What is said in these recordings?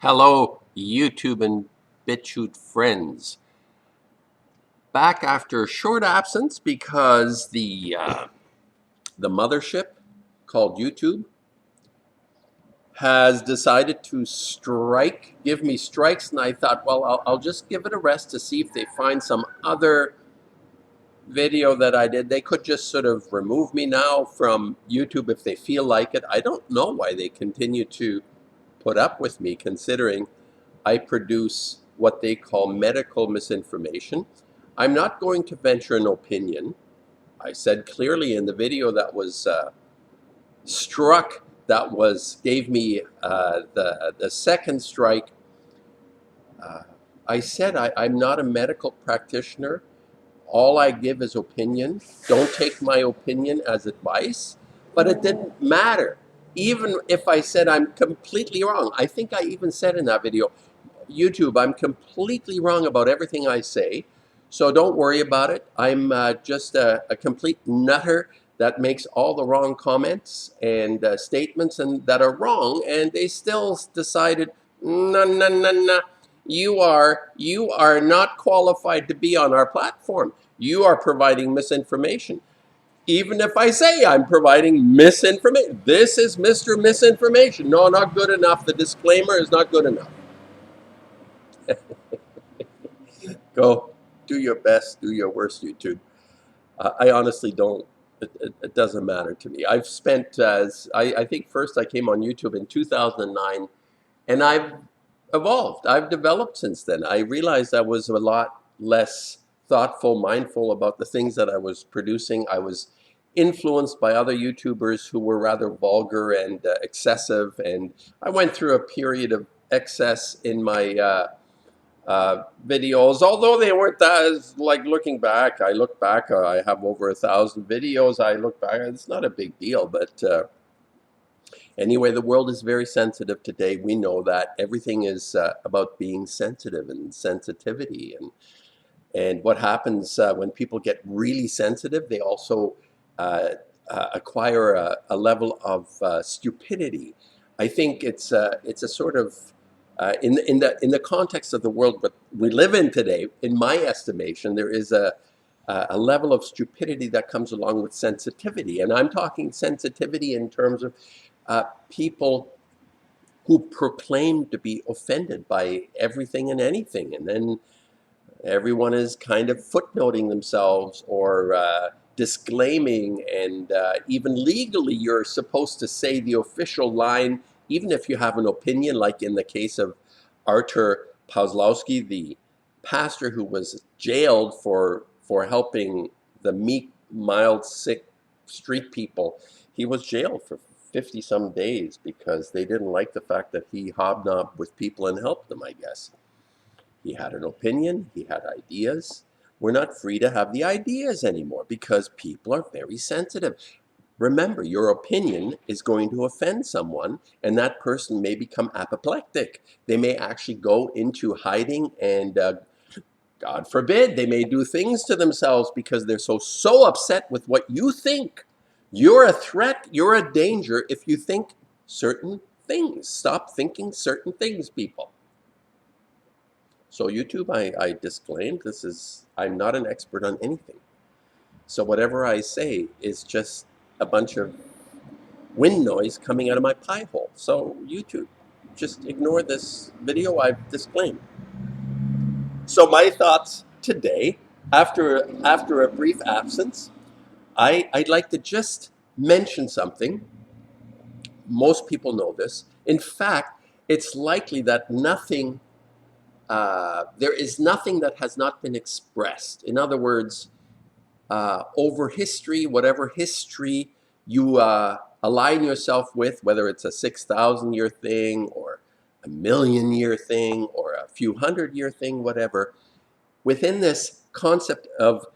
Hello, YouTube and BitChute friends. Back after a short absence because the mothership called YouTube has decided to give me strikes, and I thought, well, I'll just give it a rest to see if they find some other video that I did. They could just sort of remove me now from YouTube if they feel like it. I don't know why they continue to put up with me, considering I produce what they call medical misinformation. I'm not going to venture an opinion. I said clearly in the video that was struck, gave me the second strike. I said I'm not a medical practitioner. All I give is opinion. Don't take my opinion as advice. But it didn't matter. Even if I said I'm completely wrong, I think I even said in that video, YouTube, I'm completely wrong about everything I say, so don't worry about it. I'm just a complete nutter that makes all the wrong comments and statements and that are wrong, and they still decided, no, no, no, no, you are not qualified to be on our platform. You are providing misinformation. Even if I say I'm providing misinformation, this is Mr. Misinformation. No, not good enough. The disclaimer is not good enough. Go do your best, do your worst, YouTube. I honestly don't. It doesn't matter to me. I've spent, I think first I came on YouTube in 2009, and I've evolved. I've developed since then. I realized I was a lot less thoughtful, mindful about the things that I was producing. I was influenced by other YouTubers who were rather vulgar and excessive, and I went through a period of excess in my videos, although they weren't as, like, looking back, I look back, I have over 1,000 videos, I look back, it's not a big deal, but anyway, the world is very sensitive today. We know that everything is about being sensitive and sensitivity, and what happens when people get really sensitive, they also acquire a level of stupidity. I think it's a sort of in the context of the world that we live in today, in my estimation, there is a level of stupidity that comes along with sensitivity, and I'm talking sensitivity in terms of people who proclaim to be offended by everything and anything, and then everyone is kind of footnoting themselves or disclaiming, and even legally you're supposed to say the official line, even if you have an opinion, like in the case of Artur Pawlowski, the pastor who was jailed for helping the meek, mild, sick street people. He was jailed for 50 some days because they didn't like the fact that he hobnobbed with people and helped them, I guess. He had an opinion, he had ideas. We're not free to have the ideas anymore because people are very sensitive. Remember, your opinion is going to offend someone, and that person may become apoplectic. They may actually go into hiding, and God forbid, they may do things to themselves because they're so upset with what you think. You're a threat, you're a danger if you think certain things. Stop thinking certain things, people. So YouTube, I disclaimed, I'm not an expert on anything. So whatever I say is just a bunch of wind noise coming out of my pie hole. So YouTube, just ignore this video I've disclaimed. So my thoughts today, after a brief absence, I'd like to just mention something. Most people know this. In fact, it's likely that there is nothing that has not been expressed. In other words, over history, whatever history you align yourself with, whether it's a 6,000-year thing or a million-year thing or a few hundred-year thing, whatever, within this concept of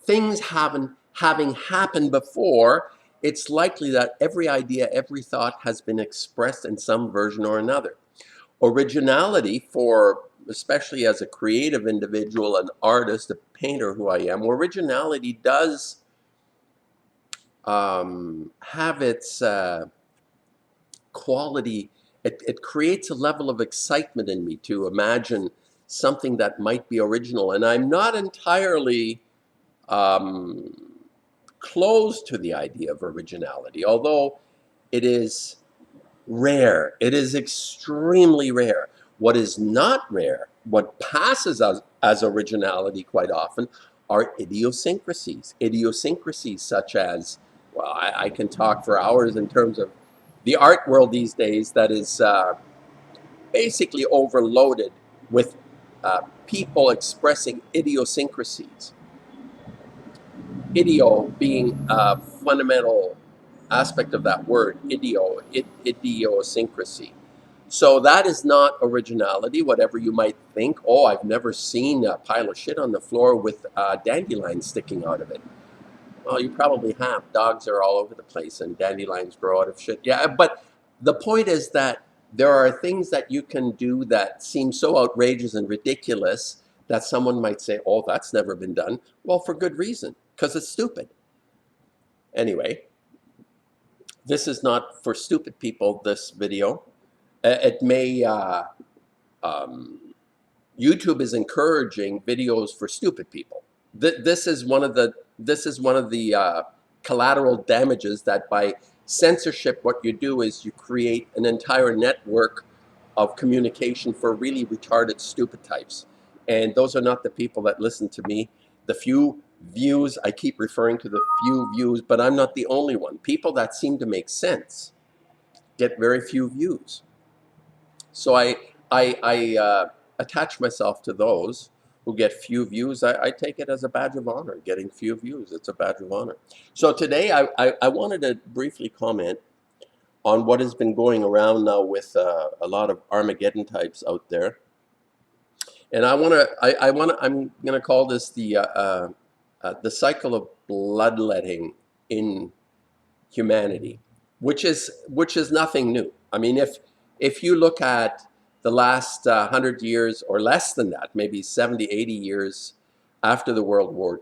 things having happened before, it's likely that every idea, every thought has been expressed in some version or another. Originality, especially as a creative individual, an artist, a painter who I am, originality does have its quality it creates a level of excitement in me to imagine something that might be original. And I'm not entirely closed to the idea of originality, although it is rare. It is extremely rare. What is not rare, what passes as originality quite often, are idiosyncrasies. Idiosyncrasies such as, well, I can talk for hours in terms of the art world these days that is basically overloaded with people expressing idiosyncrasies. Idio being a fundamental aspect of that word, idiosyncrasy. So that is not originality, whatever you might think. Oh, I've never seen a pile of shit on the floor with dandelions sticking out of it. Well, you probably have. Dogs are all over the place and dandelions grow out of shit. Yeah, but the point is that there are things that you can do that seem so outrageous and ridiculous that someone might say, oh, that's never been done. Well, for good reason, because it's stupid. Anyway, this is not for stupid people, this video. It may, YouTube is encouraging videos for stupid people. This is one of the collateral damages that by censorship, what you do is you create an entire network of communication for really retarded, stupid types. And those are not the people that listen to me. The few views, I keep referring to the few views, but I'm not the only one. People that seem to make sense get very few views. So I attach myself to those who get few views. I take it as a badge of honor, getting few views. It's a badge of honor. So today I wanted to briefly comment on what has been going around now with a lot of Armageddon types out there. And I'm gonna call this the cycle of bloodletting in humanity, which is nothing new. I mean, if you look at the last 100 years or less than that, maybe 70, 80 years after World War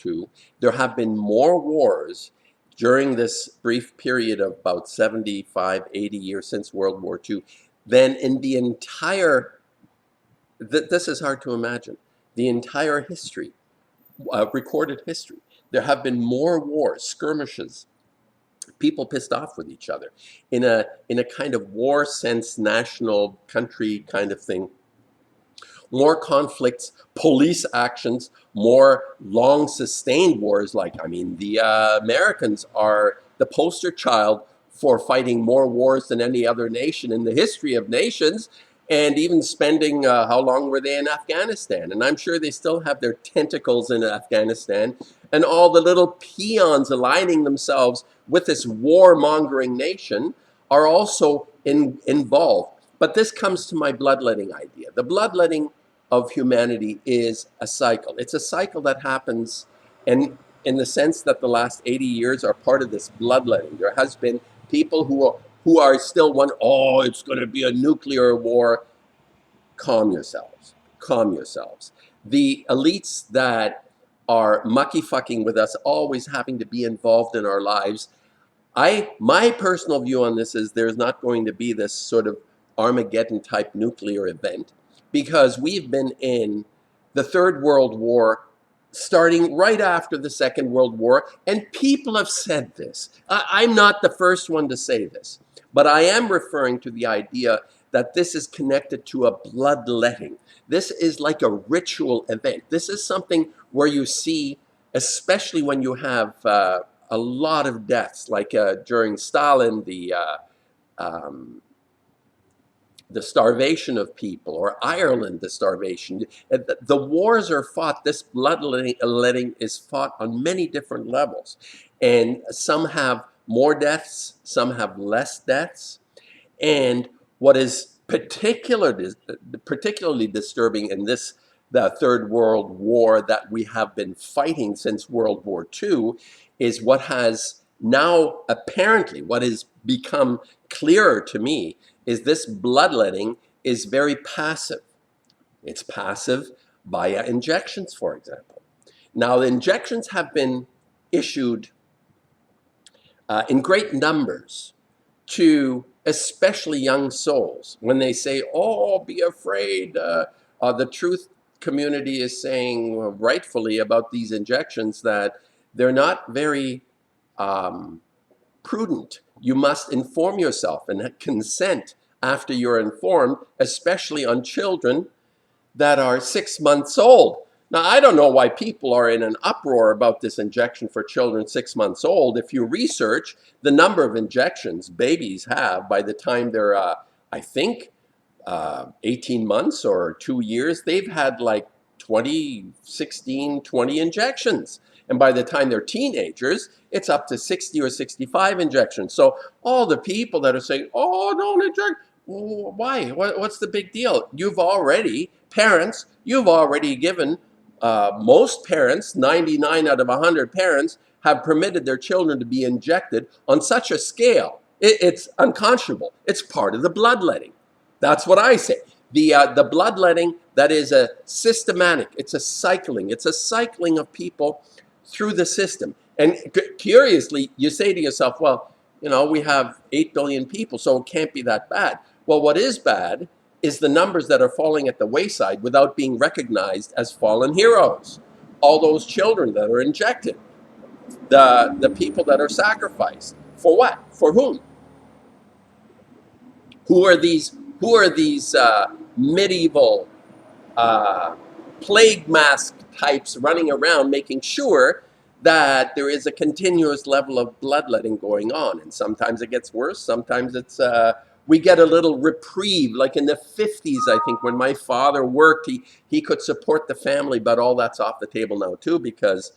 II, there have been more wars during this brief period of about 75, 80 years since World War II than in the entire, this is hard to imagine, the entire history, recorded history. There have been more wars, skirmishes, people pissed off with each other in a kind of war sense, national country kind of thing. More conflicts, police actions, more long sustained wars. Like, I mean, the Americans are the poster child for fighting more wars than any other nation in the history of nations, and even spending, how long were they in Afghanistan? And I'm sure they still have their tentacles in Afghanistan, and all the little peons aligning themselves with this warmongering nation are also involved. But this comes to my bloodletting idea. The bloodletting of humanity is a cycle. It's a cycle that happens, and in the sense that the last 80 years are part of this bloodletting. There has been people who are still wondering, oh, it's going to be a nuclear war. Calm yourselves. Calm yourselves. The elites that are mucky fucking with us, always having to be involved in our lives. My personal view on this is there's not going to be this sort of Armageddon type nuclear event, because we've been in the Third World War starting right after the Second World War, and people have said this. I'm not the first one to say this, but I am referring to the idea that this is connected to a bloodletting. This is like a ritual event. This is something where you see, especially when you have a lot of deaths, like during Stalin, the starvation of people, or Ireland, the starvation. The wars are fought, this bloodletting is fought on many different levels. And some have more deaths, some have less deaths. And what is particularly disturbing in the Third World War that we have been fighting since World War II is what has now apparently, what has become clearer to me, is this bloodletting is very passive. It's passive via injections, for example. Now, the injections have been issued in great numbers to especially young souls, when they say, oh, be afraid. The truth community is saying rightfully about these injections that they're not very prudent. You must inform yourself and consent after you're informed, especially on children that are 6 months old. Now, I don't know why people are in an uproar about this injection for children 6 months old. If you research the number of injections babies have by the time they're, I think, 18 months or 2 years, they've had like 20, 16, 20 injections. And by the time they're teenagers, it's up to 60 or 65 injections. So all the people that are saying, oh, don't inject, why? What's the big deal? Parents, you've already given, most parents, 99 out of 100 parents, have permitted their children to be injected on such a scale. It's unconscionable. It's part of the bloodletting. That's what I say. The bloodletting, that is a systematic, it's a cycling of people through the system. And curiously, you say to yourself, well, we have 8 billion people, so it can't be that bad. Well, what is bad is the numbers that are falling at the wayside without being recognized as fallen heroes. All those children that are injected, the people that are sacrificed. For what? For whom? Who are these? Who are these medieval plague mask types running around making sure that there is a continuous level of bloodletting going on? And sometimes it gets worse. Sometimes it's we get a little reprieve, like in the 50s, I think, when my father worked, he could support the family, but all that's off the table now too, because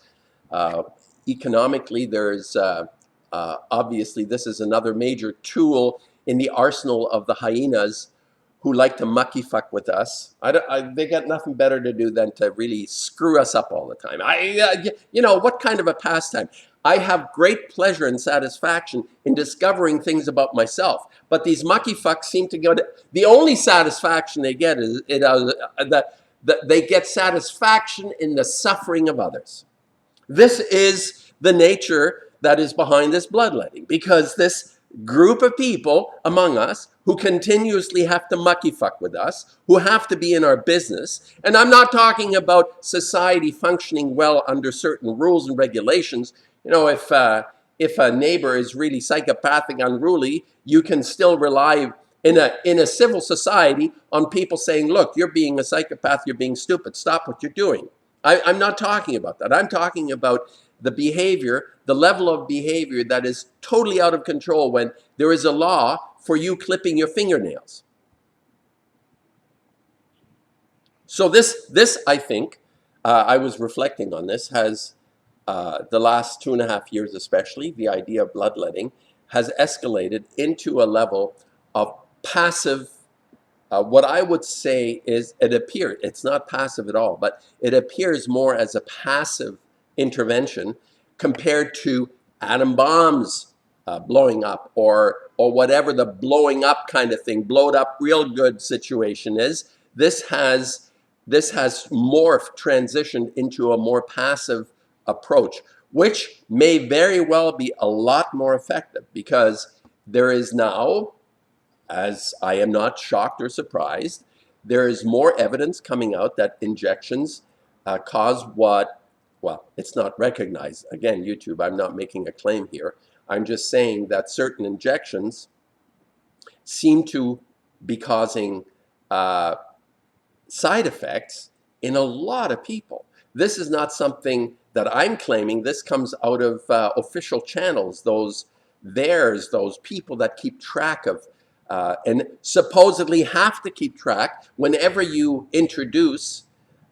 economically there's obviously this is another major tool in the arsenal of the hyenas who like to mucky fuck with us. They got nothing better to do than to really screw us up all the time. What kind of a pastime? I have great pleasure and satisfaction in discovering things about myself. But these mucky fucks seem to go to, the only satisfaction they get is that they get satisfaction in the suffering of others. This is the nature that is behind this bloodletting, because this group of people among us who continuously have to mucky fuck with us, who have to be in our business, and I'm not talking about society functioning well under certain rules and regulations. If a neighbor is really psychopathic, unruly, you can still rely in a civil society on people saying, look, you're being a psychopath, you're being stupid, stop what you're doing. I'm not talking about that. I'm talking about the behavior, the level of behavior that is totally out of control when there is a law for you clipping your fingernails. So this I think, I was reflecting on this, has the last 2.5 years especially, the idea of bloodletting has escalated into a level of passive, what I would say is it's not passive at all, but it appears more as a passive intervention compared to atom bombs blowing up, or whatever the blowing up kind of thing, blowed up real good situation is. This has morphed, transitioned into a more passive approach, which may very well be a lot more effective, because there is now, as I am not shocked or surprised, there is more evidence coming out that injections cause what, well, it's not recognized. Again, YouTube, I'm not making a claim here. I'm just saying that certain injections seem to be causing side effects in a lot of people. This is not something that I'm claiming. This comes out of official channels, those people that keep track of and supposedly have to keep track whenever you introduce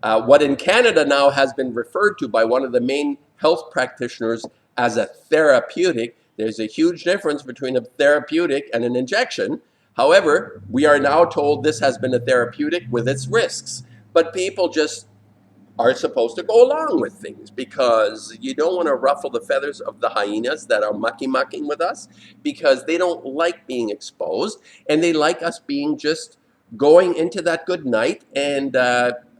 what in Canada now has been referred to by one of the main health practitioners as a therapeutic. There's a huge difference between a therapeutic and an injection. However, we are now told this has been a therapeutic with its risks. But people just are supposed to go along with things, because you don't want to ruffle the feathers of the hyenas that are mucking with us, because they don't like being exposed, and they like us being just going into that good night and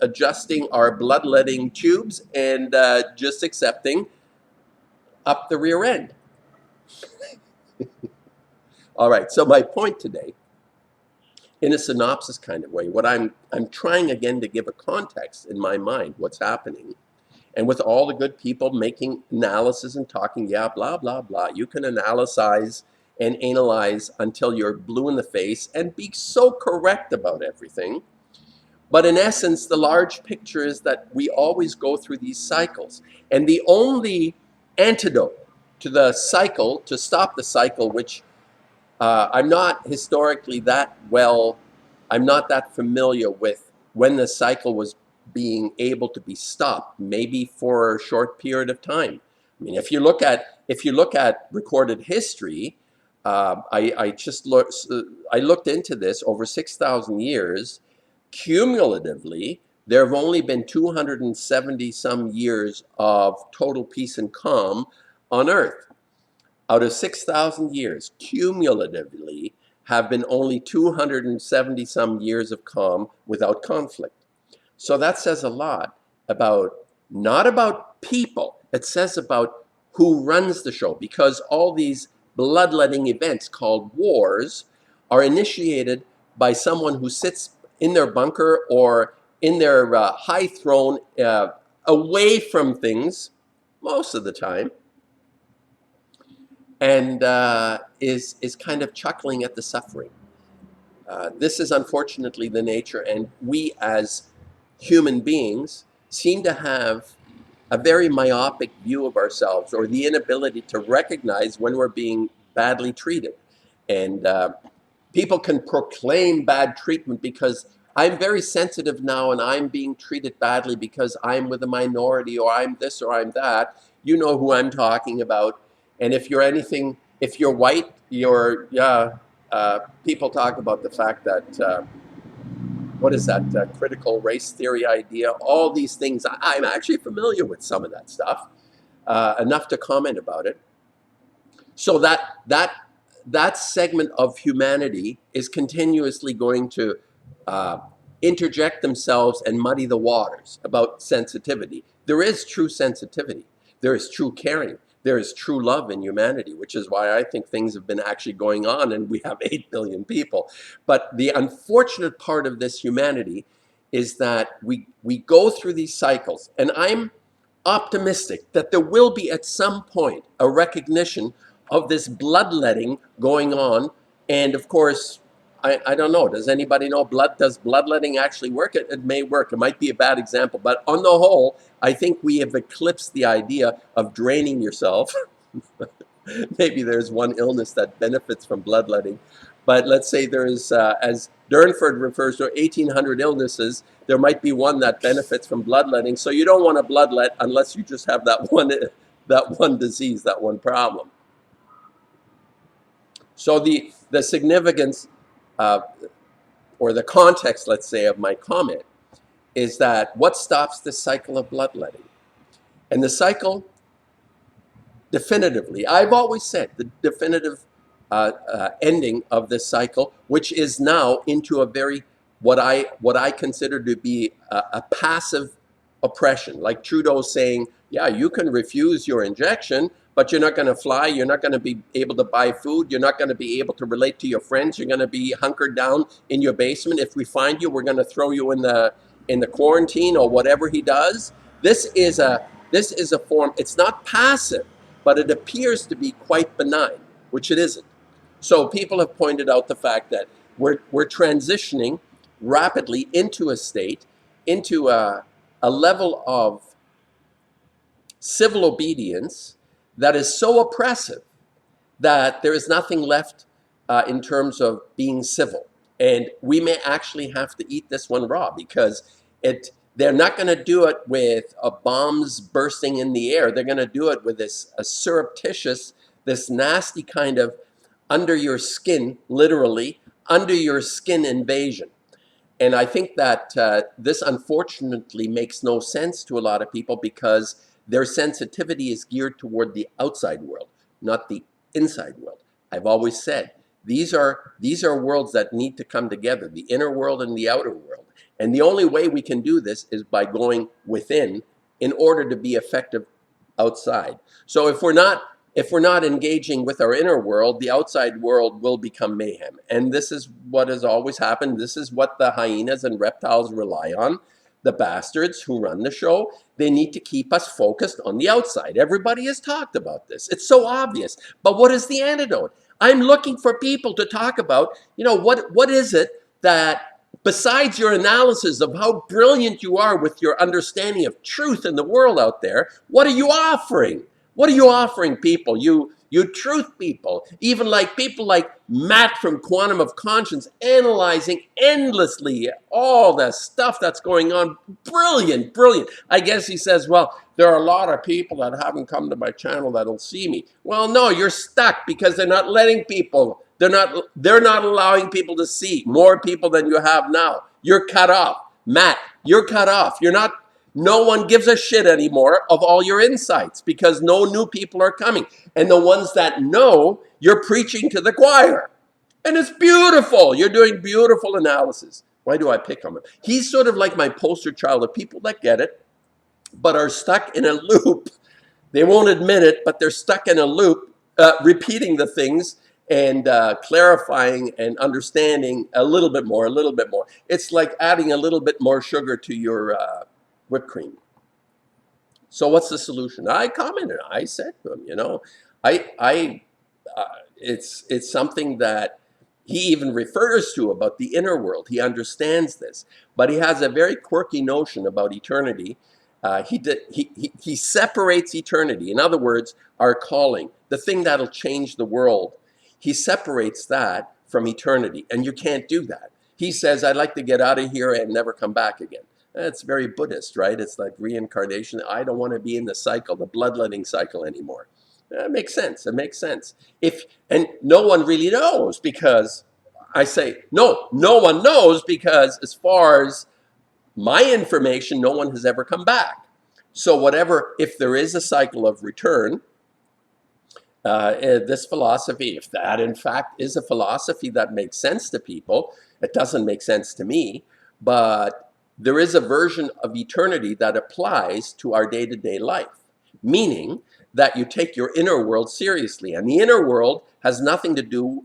adjusting our bloodletting tubes and just accepting up the rear end. All right, so my point today, in a synopsis kind of way, what I'm trying again to give a context in my mind, what's happening, and with all the good people making analysis and talking, yeah, blah, blah, blah. You can analyze and analyze until you're blue in the face and be so correct about everything. But in essence, the large picture is that we always go through these cycles. And the only antidote to the cycle, to stop the cycle, which I'm not historically that well, I'm not that familiar with when the cycle was being able to be stopped, maybe for a short period of time. I mean, if you look at recorded history, I looked into this over 6,000 years. Cumulatively, there have only been 270 some years of total peace and calm on Earth. Out of 6,000 years, cumulatively, have been only 270 some years of calm without conflict. So that says a lot about, not about people, it says about who runs the show, because all these bloodletting events called wars are initiated by someone who sits in their bunker or in their high throne, away from things most of the time, and is kind of chuckling at the suffering. This is unfortunately the nature, and we as human beings seem to have a very myopic view of ourselves, or the inability to recognize when we're being badly treated. And people can proclaim bad treatment because I'm very sensitive now and I'm being treated badly because I'm with a minority, or I'm this or I'm that. You know who I'm talking about. And if you're anything, if you're white, you're, yeah, people talk about the fact that, what is that, critical race theory idea? All these things, I'm actually familiar with some of that stuff, enough to comment about it. So that segment of humanity is continuously going to uh, interject themselves and muddy the waters about sensitivity. There is true sensitivity. There is true caring. There is true love in humanity, which is why I think things have been actually going on and we have 8 billion people. But the unfortunate part of this humanity is that we go through these cycles. And I'm optimistic that there will be at some point a recognition of this bloodletting going on. And of course, I don't know, does anybody know does bloodletting actually work? It may work. It might be a bad example. But on the whole, I think we have eclipsed the idea of draining yourself. Maybe there's one illness that benefits from bloodletting. But let's say there's, as Durnford refers to, 1,800 illnesses. There might be one that benefits from bloodletting. So you don't want to bloodlet unless you just have that one disease, that one problem. So the significance, or the context, let's say, of my comment is that what stops this cycle of bloodletting? And the cycle, definitively, I've always said the definitive ending of this cycle, which is now into a very, what I consider to be a passive oppression, like Trudeau saying, yeah, you can refuse your injection, but you're not going to fly, you're not going to be able to buy food, you're not going to be able to relate to your friends, you're going to be hunkered down in your basement. If we find you, we're going to throw you in the quarantine, or whatever he does. This is a form, it's not passive, but it appears to be quite benign, which it isn't. So people have pointed out the fact that we're transitioning rapidly into a state, into a level of civil obedience that is so oppressive that there is nothing left in terms of being civil. And we may actually have to eat this one raw, because they're not going to do it with bombs bursting in the air. They're going to do it with this surreptitious, this nasty kind of under your skin, literally, under your skin invasion. And I think that this unfortunately makes no sense to a lot of people, because their sensitivity is geared toward the outside world, not the inside world. I've always said these are worlds that need to come together, the inner world and the outer world. And the only way we can do this is by going within in order to be effective outside. So if we're not if we're not engaging with our inner world, the outside world will become mayhem. And this is what has always happened. This is what the hyenas and reptiles rely on. The bastards who run the show, they need to keep us focused on the outside. Everybody has talked about this. It's so obvious. But what is the antidote? I'm looking for people to talk about, what is it that, besides your analysis of how brilliant you are with your understanding of truth in the world out there, what are you offering? What are you offering people? You truth people, even like people like Matt from Quantum of Conscience, analyzing endlessly all the stuff that's going on. Brilliant, brilliant. I guess he says, well, there are a lot of people that haven't come to my channel that'll see me. Well, no, you're stuck because they're not letting people. They're not allowing people to see more people than you have now. You're cut off. Matt, you're cut off. You're not. No one gives a shit anymore of all your insights because no new people are coming. And the ones that know, you're preaching to the choir. And it's beautiful. You're doing beautiful analysis. Why do I pick on him? He's sort of like my poster child of people that get it, but are stuck in a loop. They won't admit it, but they're stuck in a loop, repeating the things and clarifying and understanding a little bit more, a little bit more. It's like adding a little bit more sugar to your whipped cream. So what's the solution? I commented. I said to him, it's something that he even refers to about the inner world. He understands this, but he has a very quirky notion about eternity. He separates eternity. In other words, our calling, the thing that'll change the world. He separates that from eternity, and you can't do that. He says, I'd like to get out of here and never come back again. It's very Buddhist, right? It's like reincarnation. I don't want to be in the cycle, the bloodletting cycle anymore. It makes sense. It makes sense. And no one really knows because I say, no one knows because as far as my information, no one has ever come back. So whatever, if there is a cycle of return, this philosophy, if that in fact is a philosophy that makes sense to people, it doesn't make sense to me, but there is a version of eternity that applies to our day-to-day life, meaning that you take your inner world seriously. And the inner world has nothing to do,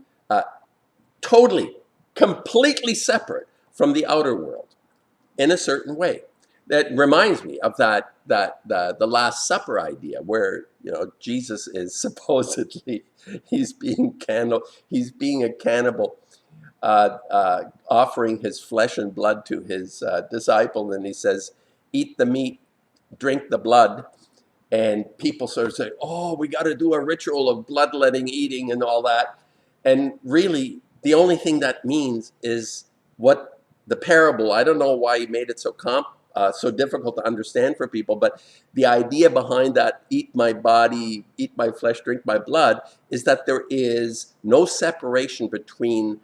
totally, completely separate from the outer world in a certain way. That reminds me of the Last Supper idea, where Jesus is supposedly he's being a cannibal, offering his flesh and blood to his disciple, and he says, "Eat the meat, drink the blood." And people sort of say, "Oh, we got to do a ritual of bloodletting eating and all that." And really, the only thing that means is what the parable. I don't know why he made it so difficult to understand for people, but the idea behind that, eat my body, eat my flesh, drink my blood, is that there is no separation between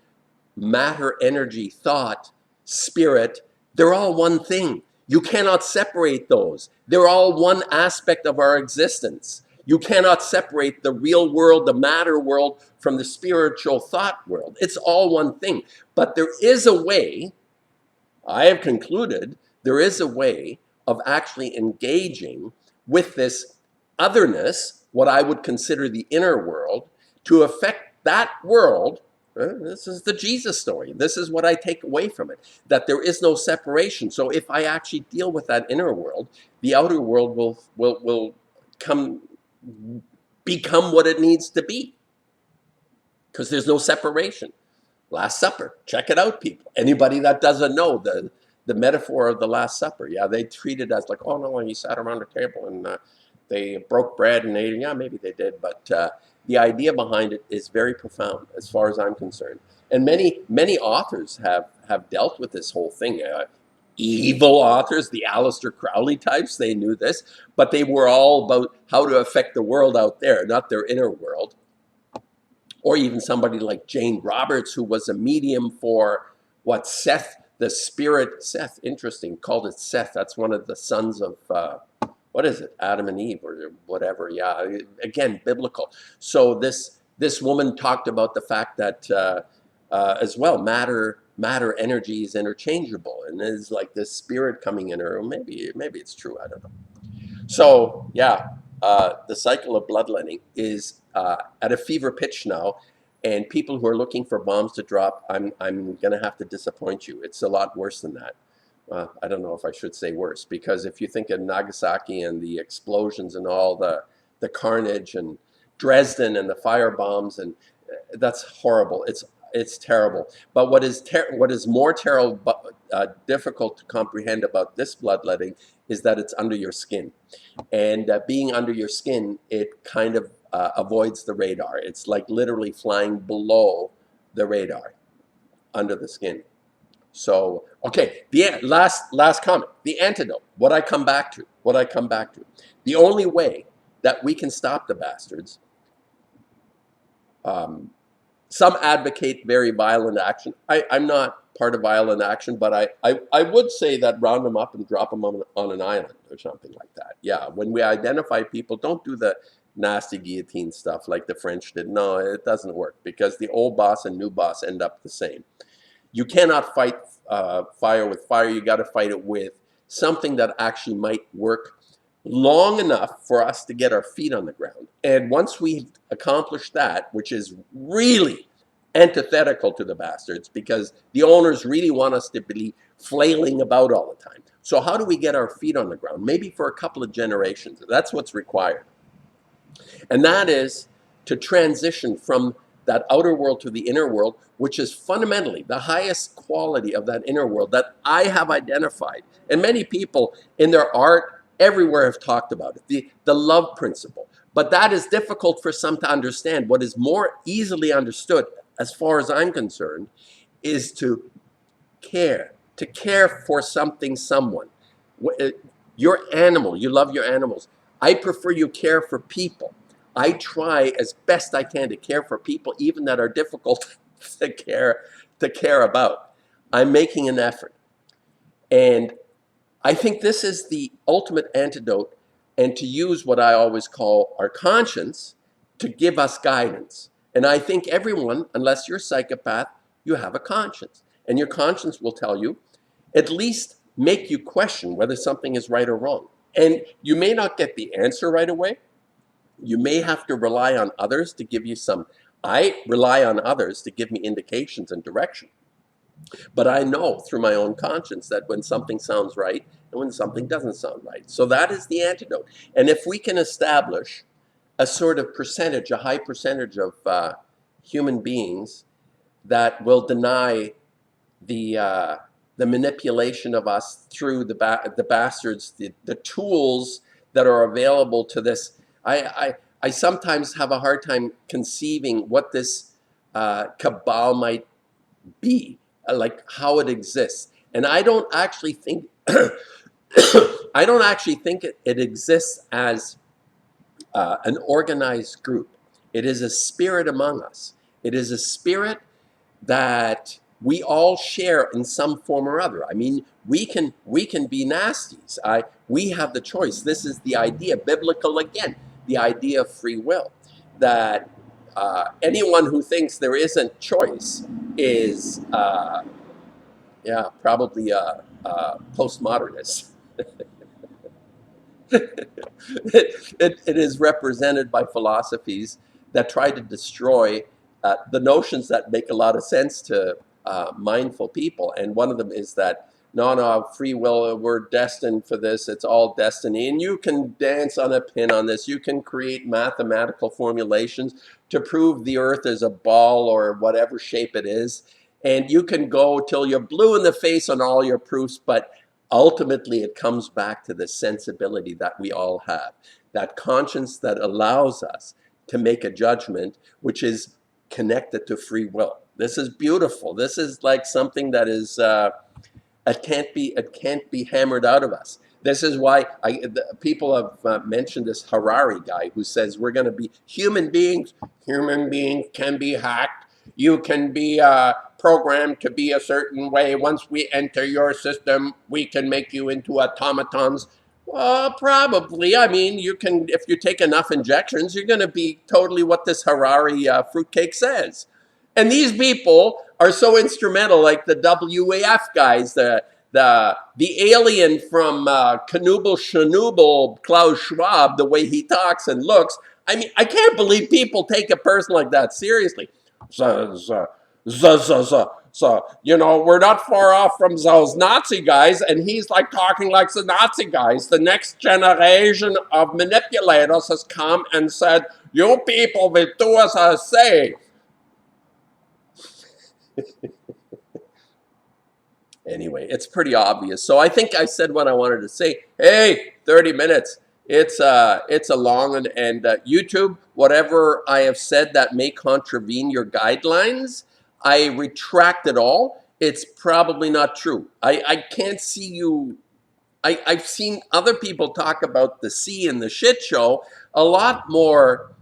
matter, energy, thought, spirit. They're all one thing. You cannot separate those. They're all one aspect of our existence. You cannot separate the real world, the matter world, from the spiritual thought world. It's all one thing. But there is a way, I have concluded, there is a way of actually engaging with this otherness, what I would consider the inner world, to affect that world. This is the Jesus story. This is what I take away from it, that there is no separation. So if I actually deal with that inner world, the outer world will become what it needs to be, because there's no separation. Last Supper, check it out, people. Anybody that doesn't know the metaphor of the Last Supper, yeah, they treat it as like, oh no, you sat around a table and they broke bread and ate. Yeah, maybe they did, but the idea behind it is very profound, as far as I'm concerned. And many authors have dealt with this whole thing. Evil authors, the Aleister Crowley types, they knew this, but they were all about how to affect the world out there, not their inner world. Or even somebody like Jane Roberts, who was a medium for what Seth, the spirit, Seth, interesting, called it Seth. That's one of the sons of, what is it, Adam and Eve or whatever. Yeah, again, biblical. So this woman talked about the fact that as well, matter energy is interchangeable, and there's like this spirit coming in her. Maybe it's true. I don't know. So yeah, the cycle of bloodletting is at a fever pitch now, and people who are looking for bombs to drop, I'm going to have to disappoint you. It's a lot worse than that. I don't know if I should say worse, because if you think of Nagasaki and the explosions and all the carnage, and Dresden and the fire bombs, and that's horrible. It's terrible. But what is more terrible, difficult to comprehend about this bloodletting is that it's under your skin. And being under your skin, it kind of avoids the radar. It's like literally flying below the radar, under the skin. So, okay, the last comment, the antidote, what I come back to. The only way that we can stop the bastards, some advocate very violent action. I'm not part of violent action, but I would say that round them up and drop them on an island or something like that. Yeah, when we identify people, don't do the nasty guillotine stuff like the French did. No, it doesn't work, because the old boss and new boss end up the same. You cannot fight fire with fire. You got to fight it with something that actually might work long enough for us to get our feet on the ground. And once we've accomplished that, which is really antithetical to the bastards, because the owners really want us to be flailing about all the time. So how do we get our feet on the ground? Maybe for a couple of generations. That's what's required. And that is to transition from that outer world to the inner world, which is fundamentally the highest quality of that inner world that I have identified. And many people in their art everywhere have talked about it, the love principle. But that is difficult for some to understand. What is more easily understood, as far as I'm concerned, is to care for something, someone. Your animal, you love your animals. I prefer you care for people. I try as best I can to care for people, even that are difficult to care about. I'm making an effort. And I think this is the ultimate antidote, and to use what I always call our conscience to give us guidance. And I think everyone, unless you're a psychopath, you have a conscience. And your conscience will tell you, at least make you question whether something is right or wrong. And you may not get the answer right away. You may have to rely on others to give you I rely on others to give me indications and direction. But I know through my own conscience that when something sounds right and when something doesn't sound right. So that is the antidote. And if we can establish a sort of percentage, a high percentage of human beings that will deny the manipulation of us through the bastards, the tools that are available to this. I sometimes have a hard time conceiving what this cabal might be, like how it exists. And I don't actually think it exists as an organized group. It is a spirit among us. It is a spirit that we all share in some form or other. I mean, we can be nasties. We have the choice. This is the idea, biblical again, the idea of free will. That anyone who thinks there isn't choice is, probably a postmodernist. It is represented by philosophies that try to destroy the notions that make a lot of sense to mindful people. And one of them is that, no, free will, we're destined for this, it's all destiny. And you can dance on a pin on this. You can create mathematical formulations to prove the earth is a ball or whatever shape it is. And you can go till you're blue in the face on all your proofs, but ultimately it comes back to the sensibility that we all have, that conscience that allows us to make a judgment, which is connected to free will. This is beautiful. This is like something that is, it can't be hammered out of us. This is why people have mentioned this Harari guy who says we're going to be human beings. Human beings can be hacked. You can be programmed to be a certain way. Once we enter your system, we can make you into automatons. Well, probably. I mean, you can, if you take enough injections, you're going to be totally what this Harari fruitcake says. And these people are so instrumental, like the WAF guys, the the alien from Knuble Schnuble, Klaus Schwab, the way he talks and looks. I mean, I can't believe people take a person like that seriously. So, so, so, you know, we're not far off from those Nazi guys, and he's like talking like the Nazi guys. The next generation of manipulators has come and said, you people will do as I say. Anyway, it's pretty obvious. So I think I said what I wanted to say. Hey, 30 minutes. It's a long one. And YouTube, whatever I have said that may contravene your guidelines, I retract it all. It's probably not true. I can't see you. I've seen other people talk about the sea and the shit show a lot more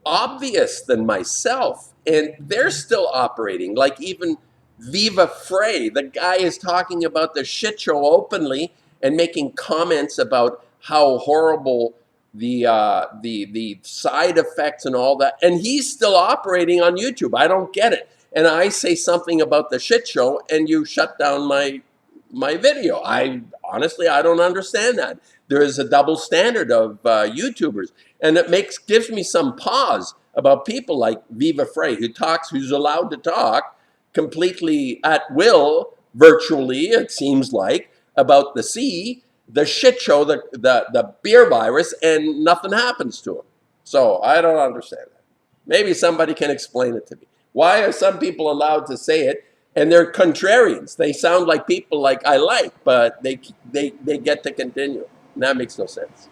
obvious than myself, and they're still operating. Like even Viva Frey, the guy is talking about the shit show openly and making comments about how horrible the side effects and all that, and he's still operating on YouTube. I don't get it. And I say something about the shit show, and you shut down my video. I honestly, I don't understand that. There is a double standard of YouTubers, and it gives me some pause about people like Viva Frey, who's allowed to talk completely at will, virtually, it seems like, about the sea, the shit show, the beer virus, and nothing happens to him. So I don't understand that. Maybe somebody can explain it to me. Why are some people allowed to say it? And they're contrarians. They sound like people like I like, but they get to continue. And that makes no sense.